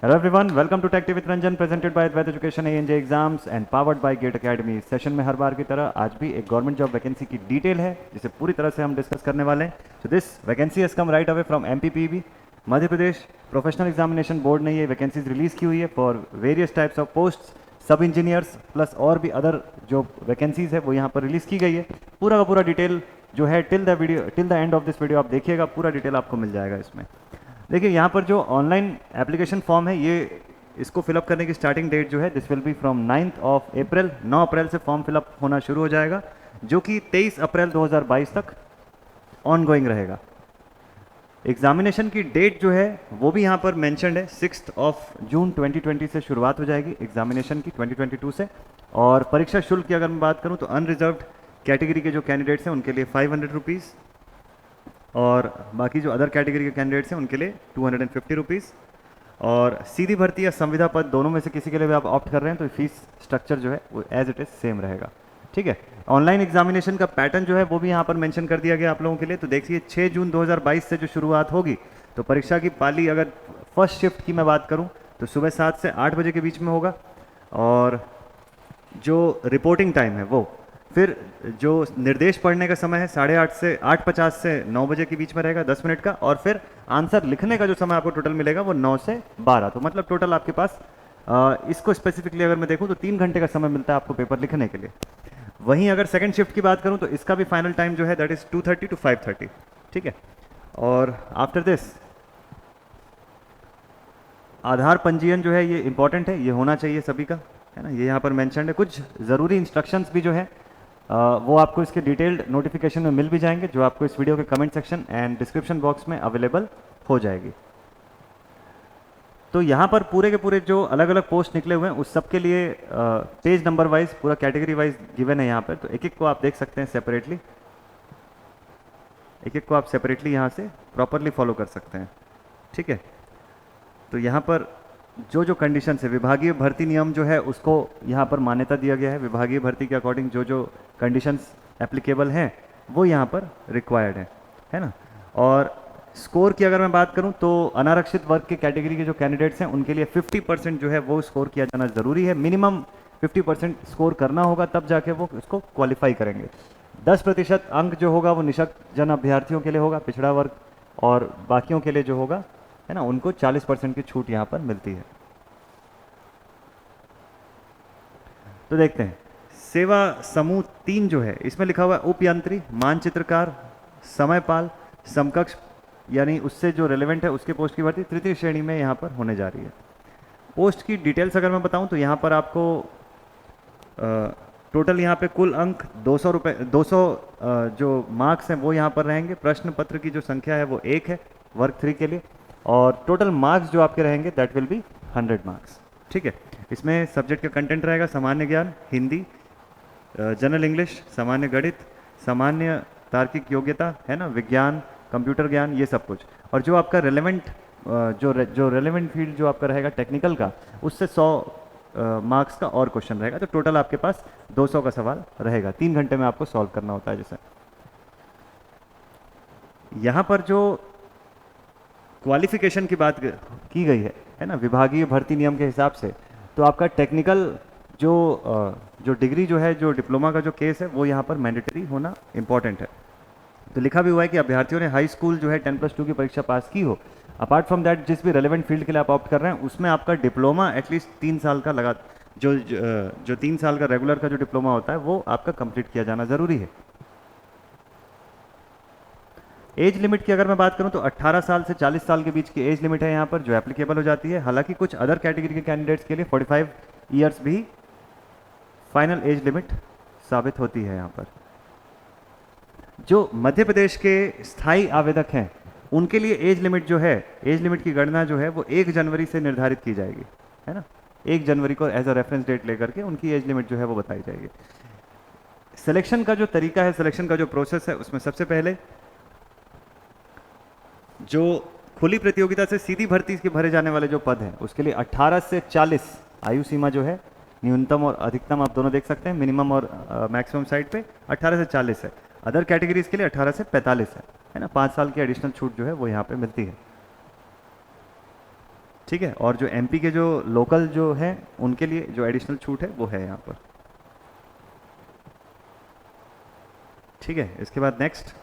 Hello everyone, welcome to Tech Tea with Ranjan presented by Advaita Education ANJ Exams and powered by Gate Academy। Session में हर बार की तरह आज भी एक government job vacancy की detail है जिसे पूरी तरह से हम डिस्कस करने वाले हैं। So this vacancy has come right away from MPPB. Madhya Pradesh professional examination board ने ये वैकेंसीज रिलीज़ की हुई है for various types of post, sub engineers plus और भी अदर जो वैकेंसीज है वो यहाँ पर रिलीज़ की गई है। पूरा का पूरा डिटेल जो है till the end of this video आप देखिएगा, पूरा डिटेल आपको मिल जाएगा इसमें। देखिए यहाँ पर जो ऑनलाइन एप्लीकेशन फॉर्म है ये इसको फिलअप करने की स्टार्टिंग डेट जो है this will be from 9th of April. 9 अप्रैल से फॉर्म फिलअप होना शुरू हो जाएगा जो कि 23 अप्रैल 2022 तक ऑन गोइंग रहेगा। एग्जामिनेशन की डेट जो है वो भी यहाँ पर मेंशन्ड है, 6 जून 2020 से शुरुआत हो जाएगी एग्जामिनेशन की 2022 से। और परीक्षा शुल्क की अगर मैं बात करूँ तो अनरिजर्व्ड कैटेगरी के जो कैंडिडेट्स हैं उनके लिए 500 रुपीज़ और बाकी जो अदर कैटेगरी के कैंडिडेट्स हैं उनके लिए 250 रुपीज़। और सीधी भर्ती या संविदा पद दोनों में से किसी के लिए भी आप ऑप्ट कर रहे हैं तो फीस स्ट्रक्चर जो है वो एज इट इज़ सेम रहेगा। ठीक है, ऑनलाइन एग्जामिनेशन का पैटर्न जो है वो भी यहाँ पर मेंशन कर दिया गया आप लोगों के लिए। तो देखिए 6 जून 2022 से जो शुरुआत होगी तो परीक्षा की पाली अगर फर्स्ट शिफ्ट की मैं बात करूँ तो सुबह 7 से 8 बजे के बीच में होगा। और जो रिपोर्टिंग टाइम है वो फिर जो निर्देश पढ़ने का समय है 8:30 से 8:50 से 9 बजे के बीच में रहेगा, 10 मिनट का। और फिर आंसर लिखने का जो समय आपको टोटल मिलेगा वो 9 से 12। तो मतलब टोटल आपके पास इसको स्पेसिफिकली अगर मैं देखूं तो 3 घंटे का समय मिलता है आपको पेपर लिखने के लिए। वहीं अगर सेकंड शिफ्ट की बात करूं तो इसका भी फाइनल टाइम जो है दैट इज 2:30 to 5:30। ठीक है, और आफ्टर दिस आधार पंजीयन जो है ये इंपॉर्टेंट है, ये होना चाहिए सभी का, है ना। ये यहाँ पर मेंशन्ड है। कुछ ज़रूरी इंस्ट्रक्शंस भी जो है वो आपको इसके डिटेल्ड नोटिफिकेशन में मिल भी जाएंगे जो आपको इस वीडियो के comment section and description box में अवेलेबल हो जाएगी। तो यहाँ पर पूरे के पूरे जो अलग अलग पोस्ट निकले हुए हैं उस सब के लिए पेज नंबर वाइज पूरा कैटेगरी वाइज गिवन है यहाँ पर। तो एक एक को आप देख सकते हैं सेपरेटली, एक एक को आप सेपरेटली यहाँ से प्रॉपरली फॉलो कर सकते हैं। ठीक है, तो यहाँ पर जो जो कंडीशन है विभागीय भर्ती नियम जो है उसको यहाँ पर मान्यता दिया गया है। विभागीय भर्ती के अकॉर्डिंग जो जो कंडीशंस एप्लीकेबल हैं वो यहाँ पर रिक्वायर्ड है ना। और स्कोर की अगर मैं बात करूँ तो अनारक्षित वर्ग के कैटेगरी के जो कैंडिडेट्स हैं उनके लिए 50% जो है वो स्कोर किया जाना ज़रूरी है। मिनिमम 50% स्कोर करना होगा तब जाके वो इसको क्वालिफाई करेंगे। 10% अंक जो होगा वो निःशक्त जन अभ्यर्थियों के लिए होगा, पिछड़ा वर्ग, और बाकियों के लिए जो होगा है ना उनको 40% की छूट यहाँ पर मिलती है। तो देखते हैं सेवा समूह 3 जो है इसमें लिखा हुआ है उपयंत्री, मानचित्रकार, समयपाल, समकक्ष यानी उससे जो रेलेवेंट है उसके पोस्ट की भर्ती तृतीय श्रेणी में यहाँ पर होने जा रही है। पोस्ट की डिटेल्स अगर मैं बताऊँ तो यहाँ पर आपको टोटल यहाँ पे कुल अंक 200 रुपये 200 जो मार्क्स हैं वो यहाँ पर रहेंगे। प्रश्न पत्र की जो संख्या है वो 1 है वर्ग 3 के लिए। और टोटल मार्क्स जो आपके रहेंगे दैट विल बी 100 मार्क्स। ठीक है, इसमें सब्जेक्ट का कंटेंट रहेगा सामान्य ज्ञान, हिंदी, जनरल इंग्लिश, सामान्य गणित, सामान्य तार्किक योग्यता, है ना, विज्ञान, कंप्यूटर ज्ञान, ये सब कुछ। और जो आपका रेलेवेंट जो रेलेवेंट फील्ड जो आपका रहेगा टेक्निकल का उससे 100 मार्क्स का और क्वेश्चन रहेगा। तो टोटल आपके पास 200 का सवाल रहेगा, 3 घंटे में आपको सॉल्व करना होता है। जैसे यहाँ पर जो क्वालिफिकेशन की बात की गई है ना, विभागीय भर्ती नियम के हिसाब से, तो आपका टेक्निकल जो डिग्री जो है, जो डिप्लोमा का जो केस है वो यहाँ पर मैंडेटरी होना इंपॉर्टेंट है। तो लिखा भी हुआ है कि अभ्यर्थियों ने हाई स्कूल जो है 10+2 की परीक्षा पास की हो। अपार्ट फ्रॉम दैट जिस भी रेलेवेंट फील्ड के लिए आप ऑप्ट कर रहे हैं उसमें आपका डिप्लोमा एटलीस्ट 3 साल का लगा जो 3 साल का रेगुलर का जो डिप्लोमा होता है वो आपका कंप्लीट किया जाना ज़रूरी है। एज लिमिट की अगर मैं बात करूं तो 18 साल से 40 साल के बीच की एज लिमिट है यहाँ पर जो एप्लीकेबल हो जाती है। हालांकि कुछ अदर कैटेगरी के कैंडिडेट्स के लिए 45 ईयर्स भी फाइनल एज लिमिट साबित होती है। यहाँ पर जो मध्य प्रदेश के स्थायी आवेदक हैं उनके लिए एज लिमिट जो है, एज लिमिट की गणना जो है वो 1 जनवरी से निर्धारित की जाएगी, है ना। 1 जनवरी को एज अ रेफरेंस डेट लेकर के उनकी एज लिमिट जो है वो बताई जाएगी। सिलेक्शन का जो तरीका है, सिलेक्शन का जो प्रोसेस है, उसमें सबसे पहले जो खुली प्रतियोगिता से सीधी भर्ती के भरे जाने वाले जो पद हैं उसके लिए 18 से 40 आयु सीमा जो है, न्यूनतम और अधिकतम आप दोनों देख सकते हैं, मिनिमम और मैक्सिमम साइड पे 18 से 40 है। अदर कैटेगरीज के लिए 18 से 45 है ना। 5 साल की एडिशनल छूट जो है वो यहाँ पे मिलती है। ठीक है, और जो एमपी के जो लोकल जो है उनके लिए जो एडिशनल छूट है वो है यहाँ पर। ठीक है, इसके बाद नेक्स्ट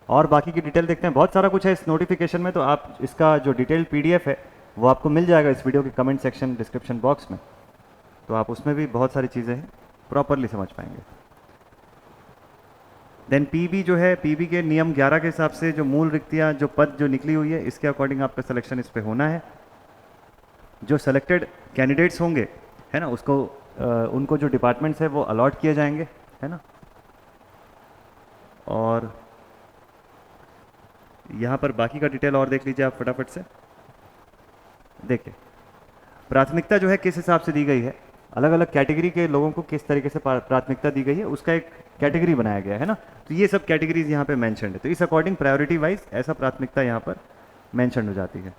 और बाकी की डिटेल देखते हैं। बहुत सारा कुछ है इस नोटिफिकेशन में, तो आप इसका जो डिटेल पीडीएफ है वो आपको मिल जाएगा इस वीडियो के कमेंट सेक्शन डिस्क्रिप्शन बॉक्स में, तो आप उसमें भी बहुत सारी चीज़ें हैं प्रॉपरली समझ पाएंगे। देन पीबी जो है, पीबी के नियम 11 के हिसाब से जो मूल रिक्तियाँ जो पद जो निकली हुई है इसके अकॉर्डिंग आपका सिलेक्शन इस पे होना है। जो सेलेक्टेड कैंडिडेट्स होंगे है ना, उसको उनको जो डिपार्टमेंट्स है वो अलॉट किए जाएंगे, है ना। और यहाँ पर बाकी का डिटेल और देख लीजिए आप फटाफट से। देखिए प्राथमिकता जो है किस हिसाब से दी गई है, अलग अलग कैटेगरी के लोगों को किस तरीके से प्राथमिकता दी गई है, उसका एक कैटेगरी बनाया गया है ना। तो ये सब कैटेगरीज यहाँ पे मेंशन्ड है, तो इस अकॉर्डिंग प्रायोरिटी वाइज ऐसा प्राथमिकता यहाँ पर मेंशन्ड हो जाती है।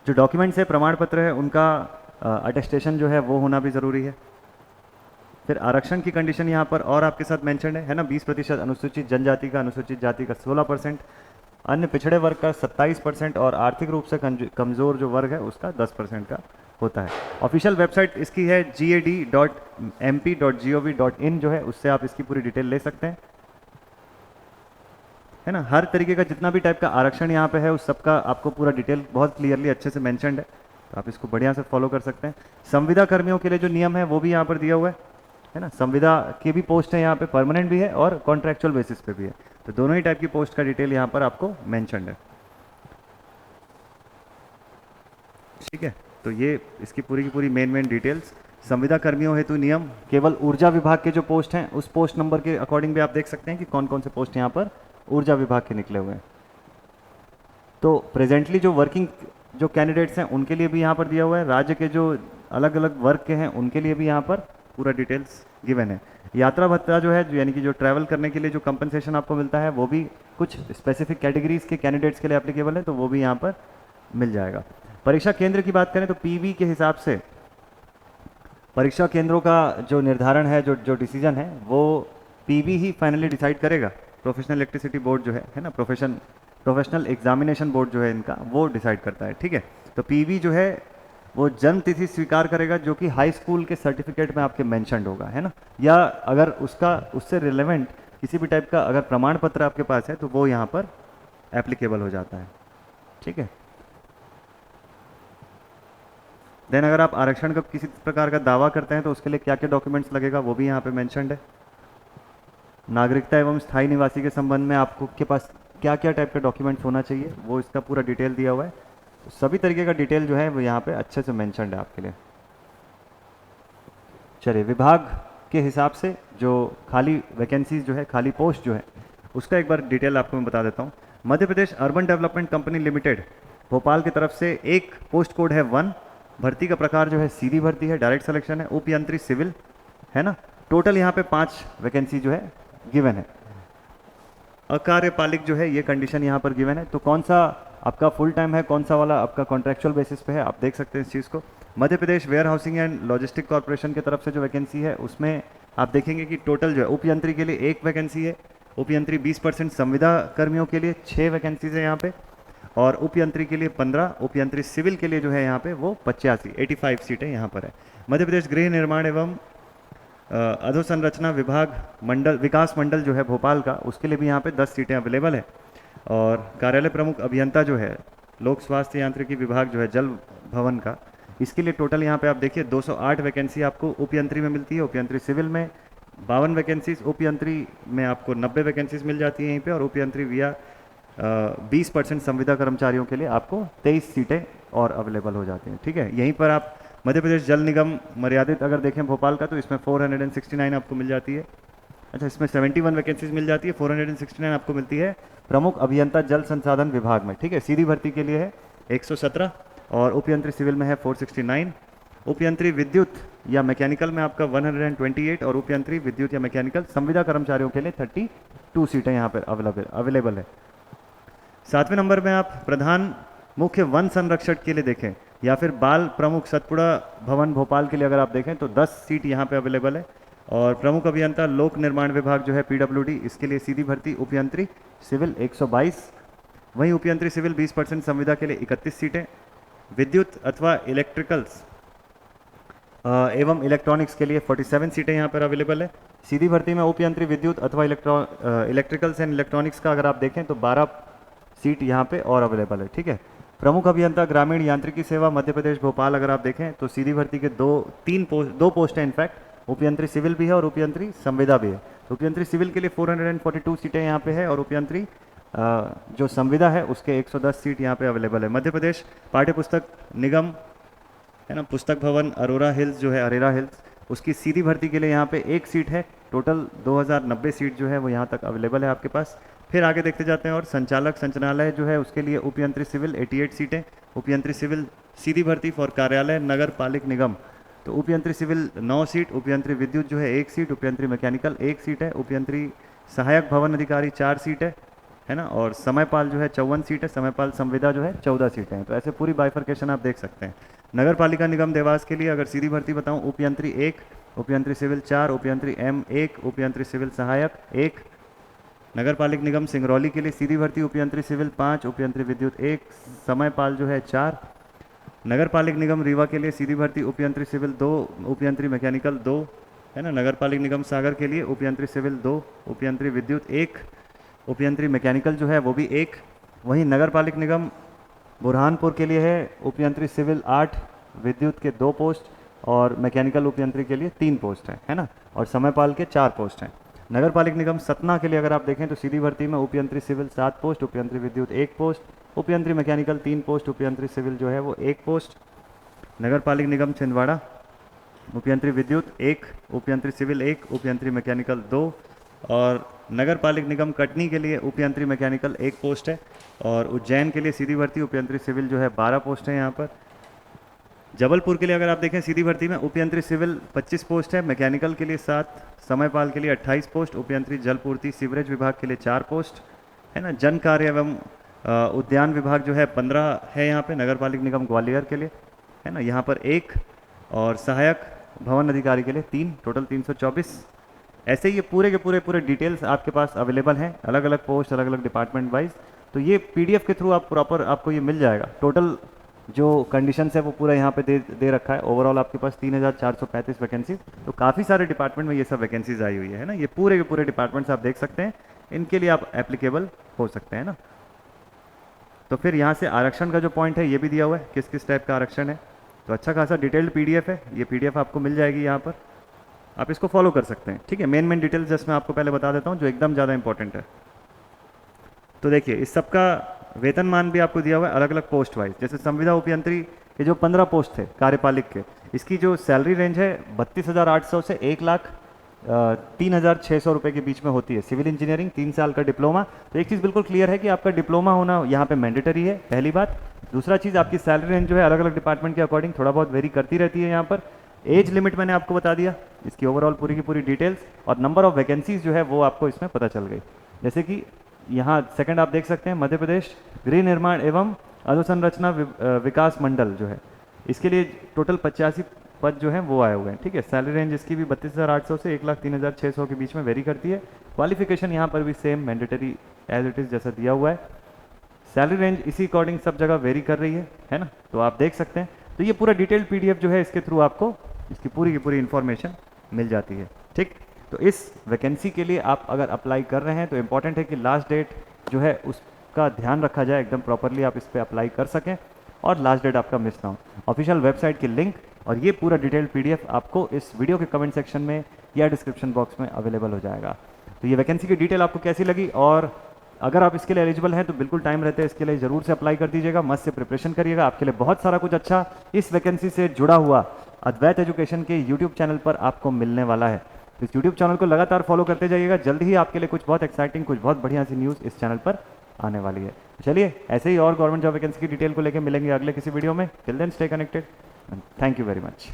जो डॉक्यूमेंट्स है, प्रमाण पत्र है, उनका अटेस्टेशन जो है वो होना भी ज़रूरी है। फिर आरक्षण की कंडीशन यहाँ पर और आपके साथ मेंशन्ड है ना, 20% अनुसूचित जनजाति का, अनुसूचित जाति का 16%, अन्य पिछड़े वर्ग का 27% और आर्थिक रूप से कमज़ोर जो वर्ग है उसका 10% का होता है। ऑफिशियल वेबसाइट इसकी है gad.mp.gov.in जो है, उससे आप इसकी पूरी डिटेल ले सकते हैं, है ना। हर तरीके का जितना भी टाइप का आरक्षण यहाँ पे है उस सबका आपको पूरा डिटेल बहुत क्लियरली अच्छे से मेंशन्ड है, तो आप इसको बढ़िया से फॉलो कर सकते हैं। संविदा कर्मियों के लिए जो नियम है वो भी यहाँ पर दिया हुआ है ना। संविदा की भी पोस्ट है यहाँ पे, परमानेंट भी है और कॉन्ट्रैक्चुअल बेसिस पे भी है, तो दोनों ही टाइप की पोस्ट का डिटेल यहाँ पर आपको मेंशन्ड है। ठीक है, तो ये इसकी पूरी की पूरी मेन डिटेल्स। संविदा कर्मियों हेतु नियम केवल ऊर्जा विभाग के जो पोस्ट हैं उस पोस्ट नंबर के अकॉर्डिंग भी आप देख सकते हैं कि कौन कौन से पोस्ट यहाँ पर ऊर्जा विभाग के निकले हुए हैं। तो प्रेजेंटली जो वर्किंग जो कैंडिडेट्स हैं उनके लिए भी यहाँ पर दिया हुआ है, राज्य के जो अलग अलग वर्ग के हैं उनके लिए भी यहाँ पर पूरा डिटेल्स गिवन है। यात्रा भत्ता जो है, यानी कि जो ट्रैवल करने के लिए जो कंपनसेशन आपको मिलता है वो भी कुछ स्पेसिफिक कैटेगरीज के कैंडिडेट्स के लिए एप्लीकेबल है, तो वो भी यहाँ पर मिल जाएगा। परीक्षा केंद्र की बात करें तो पीवी के हिसाब से परीक्षा केंद्रों का जो निर्धारण है, जो डिसीजन है वो पीवी ही फाइनली डिसाइड करेगा। प्रोफेशनल इलेक्ट्रिसिटी बोर्ड जो है ना, प्रोफेशनल एग्जामिनेशन बोर्ड जो है इनका, वो डिसाइड करता है। ठीक है, तो पीवी जो है वो जन्म तिथि स्वीकार करेगा जो कि हाई स्कूल के सर्टिफिकेट में आपके मेंशन्ड होगा, है ना, या अगर उससे रिलेवेंट किसी भी टाइप का अगर प्रमाण पत्र आपके पास है तो वो यहाँ पर एप्लीकेबल हो जाता है। ठीक है, देन अगर आप आरक्षण का किसी प्रकार का दावा करते हैं तो उसके लिए क्या क्या डॉक्यूमेंट्स लगेगा वो भी यहाँ पे मेंशन्ड है। नागरिकता एवं स्थायी निवासी के संबंध में आपको के पास क्या क्या टाइप का डॉक्यूमेंट्स होना चाहिए वो इसका पूरा डिटेल दिया हुआ है, तो सभी तरीके का डिटेल जो है वो यहाँ पे अच्छे से मेंशन्ड है आपके लिए। चलिए, विभाग के हिसाब से जो खाली वैकेंसीज जो है, खाली पोस्ट जो है, उसका एक बार डिटेल आपको मैं बता देता हूँ। Madhya Pradesh urban development company limited Bhopal की तरफ से एक पोस्ट कोड है 1, भर्ती का प्रकार जो है सीधी भर्ती है, डायरेक्ट सिलेक्शन है, उप यंत्री सिविल, है ना। टोटल यहाँ पे 5 वैकेंसी जो है गिवन है। अकार्यपालिक जो है ये कंडीशन यहाँ पर गिवन है, तो कौन सा आपका फुल टाइम है, कौन सा वाला आपका कॉन्ट्रैक्चुअल बेसिस पे है, आप देख सकते हैं इस चीज़ को। Madhya Pradesh warehousing and logistic corporation की तरफ से जो वैकेंसी है उसमें आप देखेंगे कि टोटल जो है उप यंत्री के लिए 1 वैकेंसी है, उप यंत्री 20%, संविदा कर्मियों के लिए 6 वैकेंसीज है यहाँ पे, और उप यंत्री के लिए 15, उप यंत्री सिविल के लिए जो है यहाँ पे वो 85 सीटें यहाँ पर है। मध्य प्रदेश गृह निर्माण एवं अधोसंरचना विकास मंडल जो है भोपाल का, उसके लिए भी यहाँ पे 10 सीटें अवेलेबल है। और कार्यालय प्रमुख अभियंता जो है लोक स्वास्थ्य यांत्रिकी विभाग जो है जल भवन का, इसके लिए टोटल यहाँ पे आप देखिए 208 वैकेंसी आपको उप यंत्री में मिलती है, उप यंत्री सिविल में 52 वैकेंसीज, उप यंत्री में आपको 90 वैकेंसीज मिल जाती है यहीं पे, और उप यंत्री विया 20% संविदा कर्मचारियों के लिए आपको 23 सीटें और अवेलेबल हो जाती हैं। ठीक है, यहीं पर आप मध्य प्रदेश जल निगम मर्यादित अगर देखें भोपाल का, तो इसमें 469 आपको मिल जाती है। अच्छा, इसमें 71 वैकेंसीज मिल जाती है, 469 आपको मिलती है प्रमुख अभियंता जल संसाधन विभाग में। ठीक है, सीधी भर्ती के लिए है 117, और उप यंत्री सिविल में है 469, उप यंत्री विद्युत या मैकेनिकल में आपका 128, और उप यंत्री विद्युत या मैकेनिकल संविदा कर्मचारियों के लिए 32 सीटें यहाँ पर अवेलेबल है। 7वें नंबर में आप प्रधान मुख्य वन संरक्षक के लिए देखें या फिर बाल प्रमुख सतपुड़ा भवन भोपाल के लिए अगर आप देखें तो 10 सीट यहाँ पे अवेलेबल है, और प्रमुख अभियंता लोक निर्माण विभाग जो है PWD, इसके लिए सीधी भर्ती उप यंत्री सिविल 122, वहीं उपयंत्री सिविल 20% संविदा के लिए 31 सीटें, विद्युत अथवा इलेक्ट्रिकल्स एवं इलेक्ट्रॉनिक्स के लिए 47 सीटें यहाँ पर अवेलेबल है। सीधी भर्ती में उपयंत्री विद्युत अथवा इलेक्ट्रिकल्स एंड इलेक्ट्रॉनिक्स का अगर आप देखें तो 12 सीट यहाँ पे और अवेलेबल है, ठीक है। प्रमुख अभियंता ग्रामीण यांत्रिकी सेवा मध्य प्रदेश भोपाल अगर आप देखें तो सीधी भर्ती के दो पोस्ट हैं इनफैक्ट, उपयंत्री सिविल भी है और उपयंत्री संविदा भी है। तो उपयंत्री सिविल के लिए 442 सीटें यहाँ पे है और उपयंत्री जो संविदा है उसके 110 सीट यहाँ पे अवेलेबल है। मध्य प्रदेश पाठ्य पुस्तक निगम है ना, पुस्तक भवन अरोरा हिल्स जो है, अरेरा हिल्स, उसकी सीधी भर्ती के लिए यहाँ पे 1 सीट है। टोटल 2090 सीट जो है वो यहाँ तक अवेलेबल है आपके पास। फिर आगे देखते जाते हैं और संचालक संचालनालय जो है उसके लिए उपयंत्री सिविल 88 सीटें, उपयंत्री सिविल सीधी भर्ती फॉर कार्यालय नगर पालिक निगम तो उपयंत्री सिविल 9 सीट, उपयंत्री विद्युत जो है 1 सीट, उपयंत्री मैकेनिकल 1 सीट है, उपयंत्री सहायक भवन अधिकारी 4 सीट है ना, और समयपाल जो है 54 सीट है, समयपाल संविदा जो है 14 सीटें हैं। तो ऐसे पूरी बाइफर्केशन आप देख सकते हैं। नगर पालिका निगम देवास के लिए अगर सीधी भर्ती बताऊं, उपयंत्री 1, उपयंत्री सिविल 4, उपयंत्री एम 1, उपयंत्री सिविल सहायक 1। नगर पालिक निगम सिंगरौली के लिए सीधी भर्ती उपयंत्री सिविल 5, उपयंत्री विद्युत 1, समयपाल जो है 4। नगर पालिक निगम रीवा के लिए सीधी भर्ती उपयंत्री सिविल 2, उपयंत्री मैकेनिकल 2 है ना। नगर पालिक निगम सागर के लिए उपयंत्री सिविल 2, उपयंत्री विद्युत 1, उपयंत्री मैकेनिकल जो है वो भी 1। वहीं नगर पालिक निगम बुरहानपुर के लिए है उपयंत्री सिविल 8, विद्युत के 2 पोस्ट और मैकेनिकल उपयंत्री के लिए 3 पोस्ट है ना, और समयपाल के 4 पोस्ट हैं। नगर पालिक निगम सतना के लिए अगर आप देखें तो सीधी भर्ती में उपयंत्री सिविल 7 पोस्ट, उपयंत्री विद्युत 1 पोस्ट, उपयंत्री मैकेनिकल 3 पोस्ट, उपयंत्री सिविल जो है वो 1 पोस्ट। नगर पालिक निगम छिंदवाड़ा उपयंत्री विद्युत 1, उपयंत्री सिविल 1, उपयंत्री मैकेनिकल 2 और नगर पालिक निगम कटनी के लिए उपयंत्री मैकेनिकल 1 पोस्ट है और उज्जैन के लिए सीधी भर्ती उपयंत्री सिविल जो है 12 पोस्ट है यहाँ पर। जबलपुर के लिए अगर आप देखें सीधी भर्ती में उपयंत्री सिविल 25 पोस्ट है, मैकेनिकल के लिए 7, समयपाल के लिए 28 पोस्ट, उपयंत्री जलपूर्ति सीवरेज विभाग के लिए 4 पोस्ट है ना। जन कार्य एवं उद्यान विभाग जो है 15 है यहाँ पे, नगर पालिक निगम ग्वालियर के लिए है ना, यहाँ पर 1 और सहायक भवन अधिकारी के लिए 3, टोटल 324। ऐसे ही ये पूरे के पूरे डिटेल्स आपके पास अवेलेबल हैं, अलग अलग पोस्ट, अलग अलग डिपार्टमेंट वाइज। तो ये पीडीएफ के थ्रू आप प्रॉपर आपको ये मिल जाएगा। टोटल जो कंडीशंस है वो पूरा यहाँ पे दे रखा है। ओवरऑल आपके पास 3435 वैकेंसी, तो काफ़ी सारे डिपार्टमेंट में ये सब वैकेंसीज आई हुई है ना। ये पूरे के पूरे डिपार्टमेंट्स आप देख सकते हैं, इनके लिए आप एप्लीकेबल हो सकते हैं ना। तो फिर यहाँ से आरक्षण का जो पॉइंट है ये भी दिया हुआ है, किस किस टाइप का आरक्षण है। तो अच्छा खासा डिटेल्ड पीडीएफ है, ये पीडीएफ आपको मिल जाएगी यहाँ पर, आप इसको फॉलो कर सकते हैं, ठीक है। मेन डिटेल्स जस्ट मैं आपको पहले बता देता हूँ जो एकदम ज़्यादा इंपॉर्टेंट है। तो देखिए इस सबका वेतनमान भी आपको दिया हुआ है अलग अलग पोस्ट वाइज। जैसे संविदा उपयंत्री के जो 15 पोस्ट थे कार्यपालिक के, इसकी जो सैलरी रेंज है 32,800 से 1,03,600 रुपये के बीच में होती है। सिविल इंजीनियरिंग 3 साल का डिप्लोमा। तो एक चीज़ बिल्कुल क्लियर है कि आपका डिप्लोमा होना यहाँ पे मैंडेटरी है, पहली बात। दूसरा चीज़, आपकी सैलरी रेंज जो है अलग अलग डिपार्टमेंट के अकॉर्डिंग थोड़ा बहुत वेरी करती रहती है यहाँ पर। एज लिमिट मैंने आपको बता दिया, इसकी ओवरऑल पूरी की पूरी डिटेल्स, और नंबर ऑफ वैकेंसीज जो है वो आपको इसमें पता चल गई। जैसे कि यहाँ सेकंड आप देख सकते हैं, मध्य प्रदेश गृह निर्माण एवं अधोसंरचना विकास मंडल जो है, इसके लिए टोटल 85 पद जो हैं वो आए हुए हैं, ठीक है। सैलरी रेंज इसकी भी 32,800 से 1,03,600 के बीच में वेरी करती है। क्वालिफिकेशन यहाँ पर भी same mandatory as it is जैसा दिया हुआ है। सैलरी रेंज इसी अकॉर्डिंग सब जगह वेरी कर रही है ना, तो आप देख सकते हैं। तो ये पूरा डिटेल्ड पीडीएफ जो है इसके थ्रू आपको इसकी पूरी की पूरी इन्फॉर्मेशन मिल जाती है, ठीक। तो इस वैकेंसी के लिए आप अगर अप्लाई कर रहे हैं तो इम्पॉर्टेंट है कि लास्ट डेट जो है उसका ध्यान रखा जाए, एकदम प्रॉपरली आप इस पर अप्लाई कर सकें और लास्ट डेट आपका मिस ना हो। ऑफिशियल वेबसाइट की लिंक और ये पूरा डिटेल्ड पीडीएफ आपको इस वीडियो के कमेंट सेक्शन में या डिस्क्रिप्शन बॉक्स में अवेलेबल हो जाएगा। तो ये वैकेंसी की डिटेल आपको कैसी लगी, और अगर आप इसके लिए एलिजिबल हैं तो बिल्कुल टाइम रहते हैं इसके लिए ज़रूर से अप्लाई कर दीजिएगा, मस्त से प्रिपरेशन करिएगा। आपके लिए बहुत सारा कुछ अच्छा इस वैकेंसी से जुड़ा हुआ अद्वैत एजुकेशन के यूट्यूब चैनल पर आपको मिलने वाला है। तो इस यूट्यूब चैनल को लगातार फॉलो करते जाइएगा, जल्द ही आपके लिए कुछ बहुत एक्साइटिंग, कुछ बहुत बढ़िया सी न्यूज़ इस चैनल पर आने वाली है। चलिए ऐसे ही और गवर्नमेंट जॉब वैकेंसी की डिटेल को लेकर मिलेंगे अगले किसी वीडियो में। Till then stay connected and thank you very much.